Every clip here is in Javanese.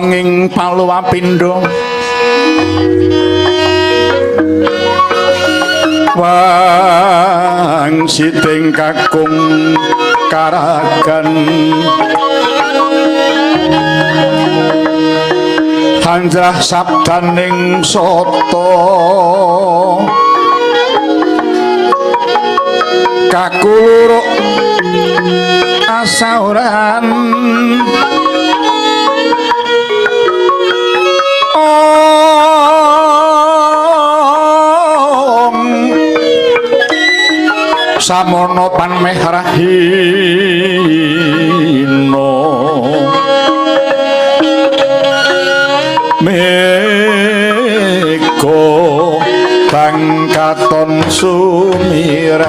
wenging Paluapindha wangsiting kakung karagan hanjrah sabdaning soto kakuluruk asauran samono panmeh rahino meko bangkaton sumirat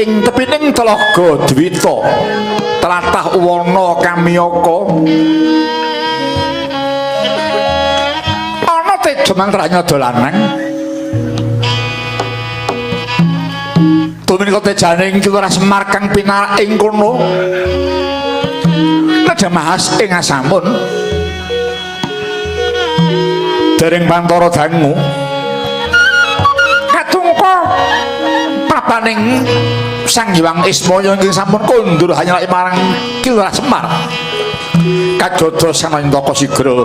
ing tepining Tlaga Dwita tlatah Wana Kamyaka ana tejo mantranyada lanang tuminga tejane ing Kilurah Semar kang pinarak ing kono nedamahas ing asamun dereng pantara dangu katungka papaning Sang Hyang Ismaya ingkang sampun kondur hanyalake marang Kilurah Semar kadodo Sanayantaka sigra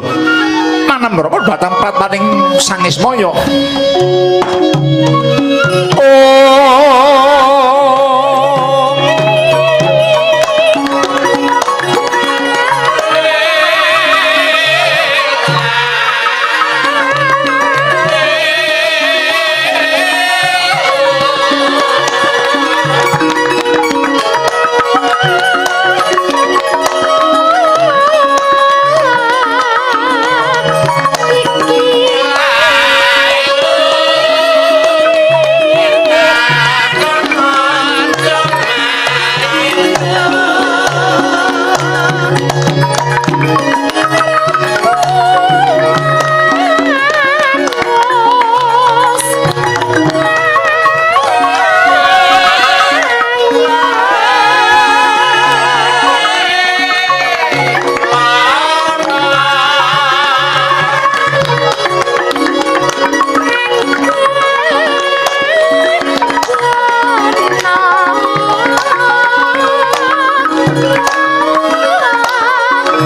manamrama dhateng papaning Sang Ismaya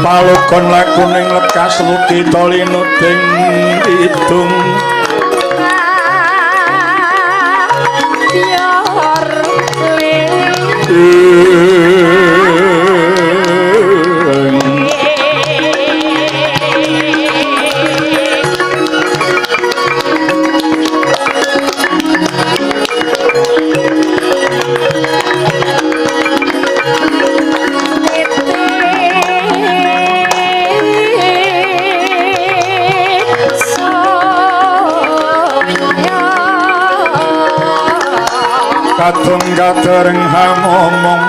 palukon lakuning lekas luki tolinuting idung biar kadung kadereng ngomong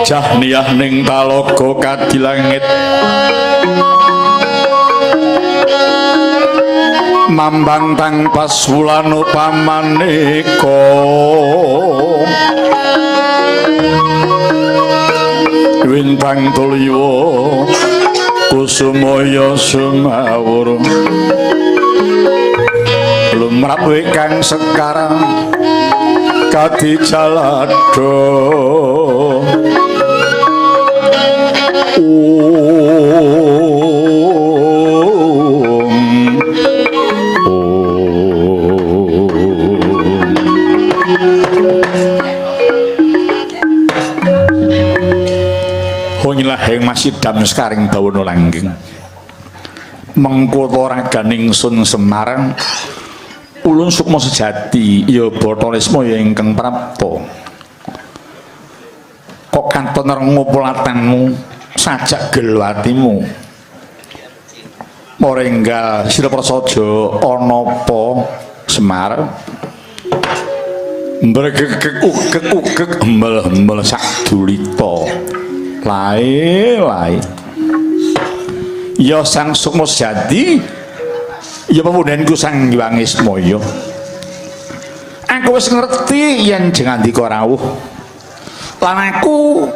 Jahniyah ning talaga kadilangit mambang tang paswulan upamaneka wintang tulya kusumaya sumawur lumrap kang sekarang kadijalada Hongilah yang masih dam sekaring bawono langgeng mengkoto raganing sun Semarang ulun sukma sejati ya Bathara ya ingkang prapta kok kanton ngupulatanmu sajak gelo atimu morenggal sira prasaja ana apa Semar mbregek hembel-hembel sak dulita lae ya sang sukma sejati ya pemudanku sang Hyang Ismaya aku wis ngerti yen jengandika rawuh lan aku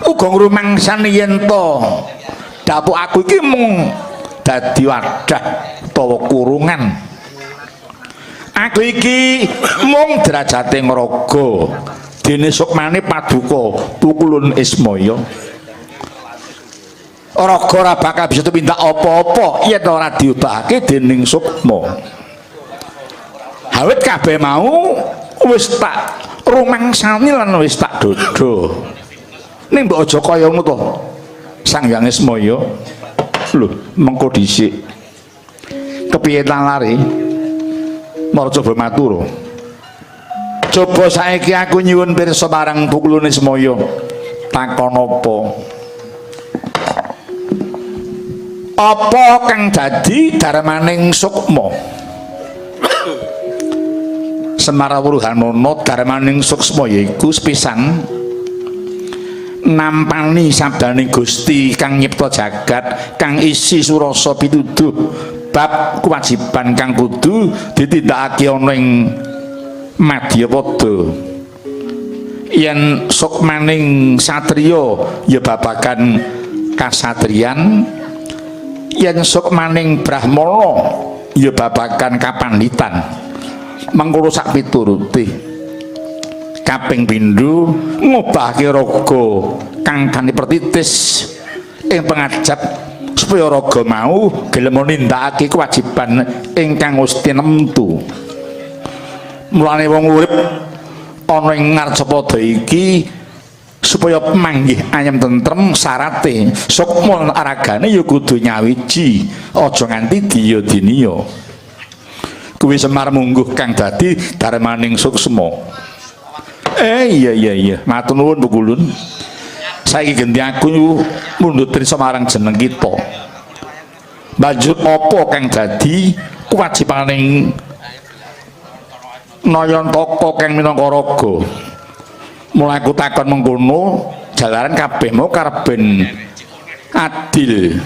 uga ngrumangsani yen to dapuk aku iki mung dadi wadah utawa kurungan aku iki mung derajate ngraga dene sukmane paduka Pukulun Ismaya raga ora bakal bisa tumindak apa-apa yen ora diubahake dening sukma awit kabeh mau wis tak rumangsani lan wis tak dodo ning mbok aja kaya ngono to Sang Hyang Ismaya lho mengko dhisik kepiye lare mara coba matur coba saiki aku nyuwun pirsa marang Pukulun Ismaya takon apa kang dadi darmaning sukma Semarawuruhanana darmaning sukma yaiku sepisan nampani sabdaning Gusti kang nyipta jagat kang isi surasa pituduh bab kewajiban kang kudu ditindakake ana ing Madyapada yen sukmaning satriya ya babagan kasatriyan yen sukmaning brahmana ya babagan kapanditan mengkono sak piturute kaping pindho ngobahke raga kang kani pertitis ing pangajap supaya raga mau gelem nindakake kewajiban ingkang wis tinemtu mulane wong urip ana ing ngarcapada iki supaya manggih ayam tentrem sarate sukma aragane ya kudu nyawiji aja nganti diya diniya kuwi Semar mungguh kang dadi darmaning suksma iya matur nuwun Pukulun saiki genti aku mundhut trisa marang jeneng kita banjur apa kang dadi kewajibaning Nayantaka kang minangka raga mulai aku takon mengkono jalaran kabeh mau karben adil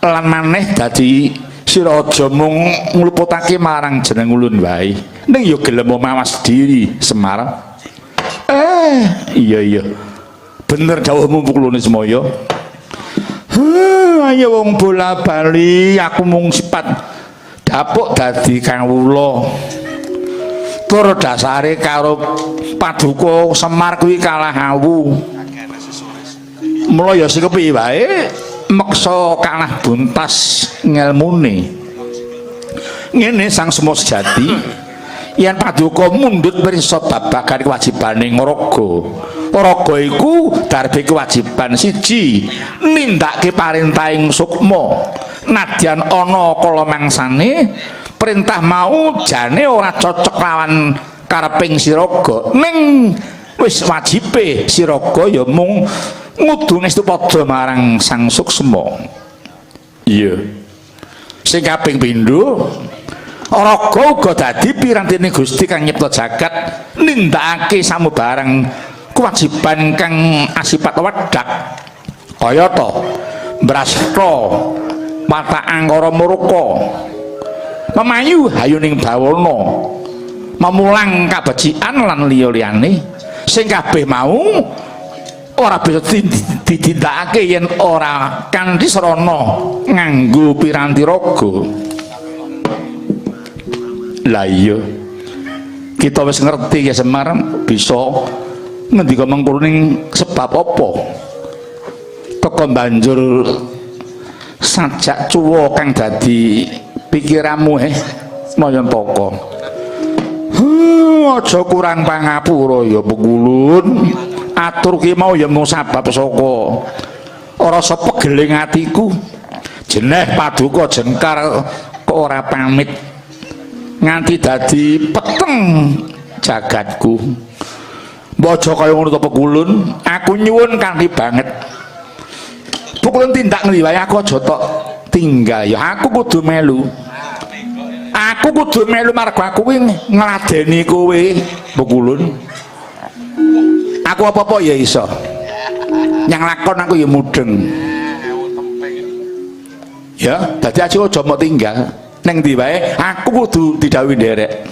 lan maneh dadi sira aja mung ngluputake marang jeneng ulun wae ning ya gelem mawas diri Semar iya bener dawuhmu Pukulun Ismaya ya wong bola-bali aku mung sifat dapuk dadi kawula. Tur dasare karo Paduka Semar kuwi kalah awu. Mula ya sing kepiye wae meksa kalah buntas ngelmune. Ngene Sang Semar sejati yen Paduka mundhut pirsa babagan kewajibane ngaraga. Raga iku darbe kewajiban siji nindakake parentahing sukma. Nadyan ana kala mangsane perintah mau jane ora cocok lawan kareping siraga. Ning wis wajibe siraga ya mung ngudu ngestu padha marang Sang Suksma. Iya. Sing kaping pindho raga uga dadi pirantine Gusti kang nyipta jagat nindakake samubarang kewajiban kang asipat wedak kaya to brasta mata angkara murka memayu hayuning bawana memulang kabecikan lan liya-liyane sing kabeh mau ora bisa ditindakake yen ora kanthi srana nganggo piranti raga. Lah iya kita wis ngerti ya Semar bisa ngendika mengkono ning sebab apa teko banjur sajak cuwa kang dadi pikiranmu Mayantaka. Aja kurang pangapura ya Pengulun. Atur ki mau ya mung sabab saka rasa pegeling atiku. Jeneh Paduka Jengkar kok ora pamit nganti dadi peteng jagatku. Bojo kaya ngono to Pengulun, aku nyuwun kanthi banget. Pengulun tindak ngendi wae aku aja tok tinggal ya aku kudu melu. Aku kudu melu marga aku kuwi ngladeni kowe Pengulun. Aku apa-apa ya iso. Yang lakon aku ya mudeng. Ya, dadi aja aja mau tinggal. Neng ndi wae aku kudu didhawuhi nderek.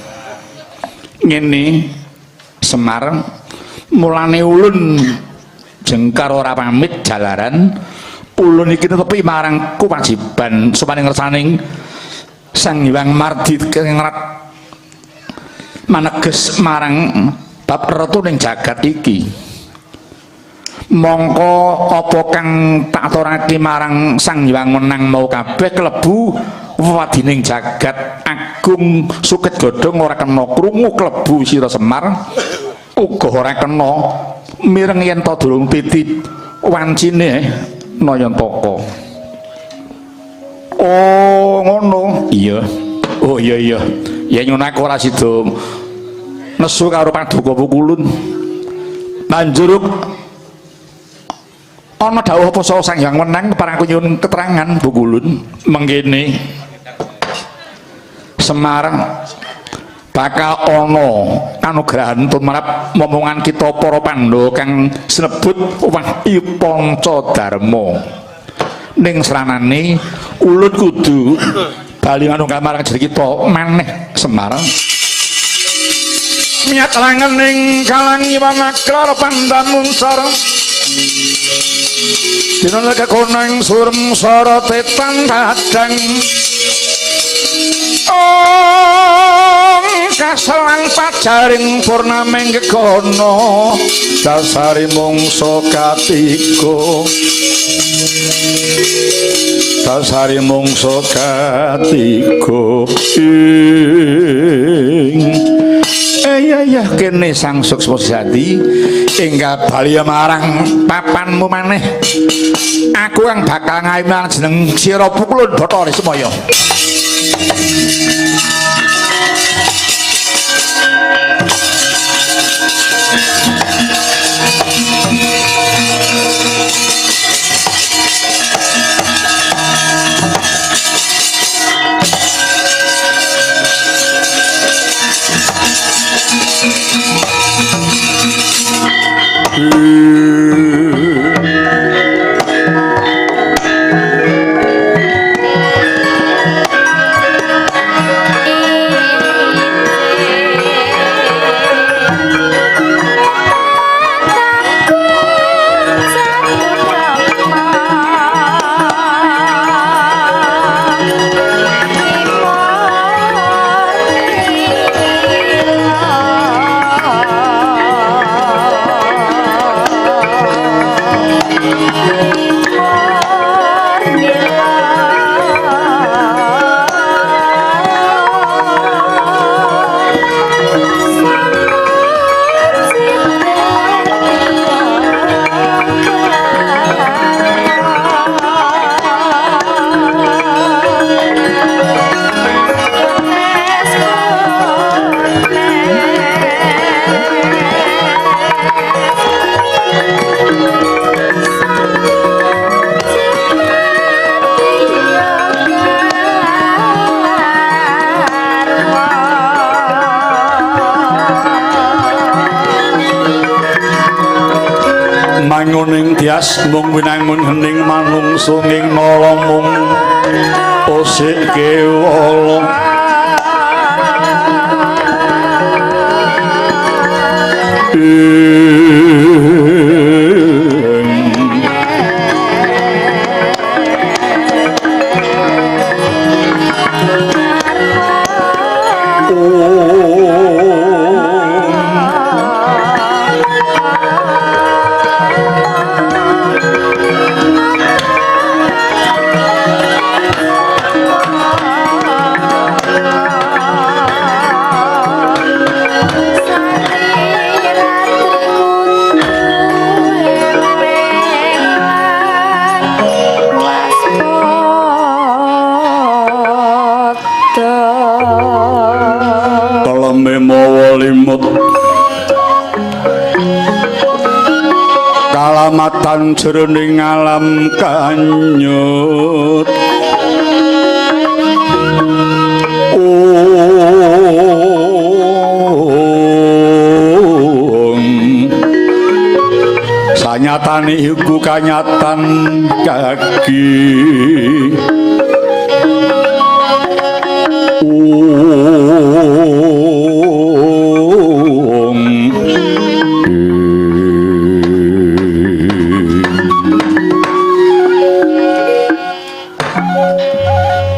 Ngene Semar mulane ulun Jengkar ora pamit jalaran ulun iki netepi marang kewajiban supane ngersaning Sang Hyang Mardi kengrat maneges marang bab retu ning jagat iki. Mongko apa kang tak aturake marang Sang Hyang Menang mau kabeh klebu wadining jagat agung suket godhong ora kena krungu klebu sira Semar uga ora kena mireng yen ta durung titip wancine Nayantaka. Oh ngono. Iya. Oh iya. Ya nyuwun aku ora sida nesu karo Paduka Pengulun. Banjur ana dawuh apa Sang Hyang Menang parang aku nyuwun keterangan Pengulun mengkene. Semar bakal ana kanugrahan tumrap momongan kita para Pandhawa kang sinebut Wahyu Pancadarma. Ning sranane ulun kudu bali manunggal marang jeneng kita maneh Semar. Miat langening kalangi wanaklar pandamun sareng dina kekonang surem sara tetan kadang kaselan pajaring purnameng gegono dasari mungsa katiga ya kene Sang Suksma Jati enggal bali marang papanmu maneh aku yang bakal ngayuh jeneng sira Pengulun Bathara Semaya. winanguning dias mung winangun hening manungsa ing nolomung osik kewala kalamatan jroning alam kanyut sanyatane iku kanyatan kaki